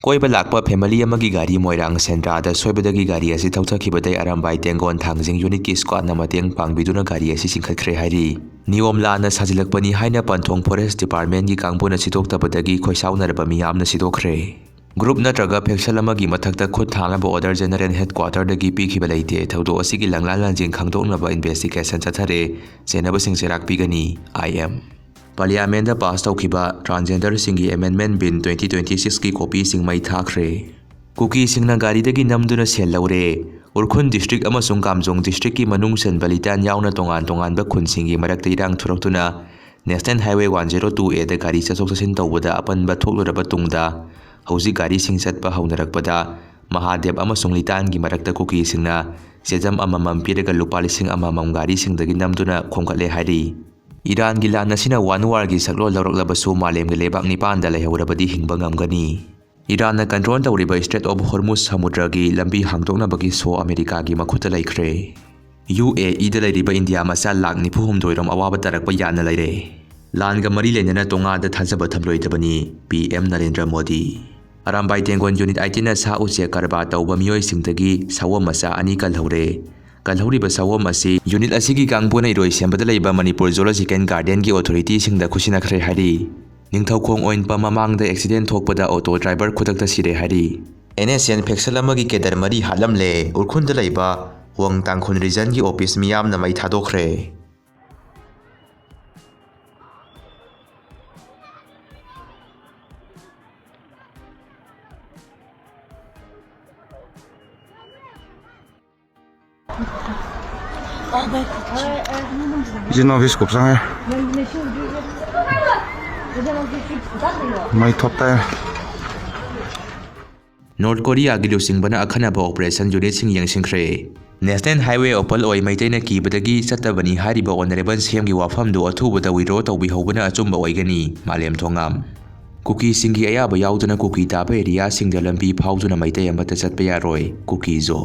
कोइबा Lakpa family अमगी गाड़ी मोइरांग सेंट्रादा सोइबदगी गाड़ी असि थौथखिबदै अरामबाई तेंगोन थांजिंग यूनिट की स्क्वाडना मतेंग पांगबिदुना गाड़ी असि सिंखत्खरे हाइरि नियम लाना साजिलकपनी हाइना पंथोंग फॉरेस्ट डिपार्टमेंट की कांगबुना सिदोक्तबदगी खोइसाउनरबा मियामना सिदोखरे ग्रुप नत्रगा फेक्सल अमगी मथक्ता खुद थांगलाबा ऑर्डर जनरल हेडक्वार्टरदगी पीखिबा लैते थौदो असिगी लंगला लांजिंग खांगदोकनबा इन्वेस्टिगेशन चथरे सेनबसिंग सेराक पिगनी IM पार्लियामेंट पास तौखिबा ट्रांसजेंडर सिंगी अमेंडमेंट बिल 2026 की कॉपी सिंग मई थाखरे कुकी सिंगना गाड़ीदगी नमदुना सेल लौरे उरखुन डिस्ट्रिक्ट अमसुंग कामजोंग डिस्ट्रिक्ट की मनुंग सेन बलितान यावना तोंगान तोंगानबा खुनसिंगी मरक्ता इरांग थुरक्तुना नेशनल हाईवे 102A दा गाड़ी चथोक चसिन तौबदा अपनबा थोकलुरबा तुंगदा हौजी गाड़ी सिंग चतपा हौनरकपदा महादेव अमसुंग लितान की मरक्ता कुकी सिंगना सेजम अममम पिरगा लुपा लिसिंग अममम गाड़ी सिंगदगी नमदुना खोंखले हाइरि ईरान की लान असिना वन वार की सकलो लौरक्लबसु मालेमगे लेबाक निपान दा लेहौरबदी हिंबा ngamgani ईरान कंट्रोल तौरिबा स्ट्रेट ऑफ हॉर्मुज समुद्र की लंबी हांगदोकनबगी सो अमेरिका की मखुत लैख्रे UAE दा लैरिबा इंडिया मचा लाख 94 अवाब तरक्पा याना लैरे लानगा मरी लेनना तोंगादा थाजबा थमलोइदबनी PM नरेंद्र मोदी अरामबाई तेंगोन यूनिट 18 सा उचे करबा तौबा मियोय सिंगदगी सवम मचा अनि कलहौरे कलहौरिबा सवम असी यूनिट असिगी कांगबुना इरोय सेंबदा लैबा मणिपुर जूलॉजिकल गार्डन की अथॉरिटी सिंगदा खुसिनाखरे हाइरि निंगथौखोंग ओइनपा ममांगदा एक्सीडेंट थोकपदा ऑटो ड्राइवर खुदक्ता सिरे हाइरि NSN फेक्सल अमगी केडर मरी हातलमले उरखुंदा लैबा वंग तांखुन रीजन की ऑफिस मियामना मई थादोखरे जिन ऑफिस कुपसांगे मैं थोपता है नॉर्थ कोरिया की लुसिंगबना अखनबा ऑपरेशन यूनिट सिंग यंगसिंखरे नेशनल हाईवे ओपल ओइ मैतैना कीबदगी चत्तबनी हारिबा ऑनरेबल सीएम की वाफम दो अथुबदा विरो तौबिहौबना अचुंबा ओइगनी मालेम थोंगाम कुकी सिंगी अयाबा याउदना कुकी ताबा एरिया सिंगदा लंबी फाउदुना मैतै अमता चत्पा यारोय कुकी जो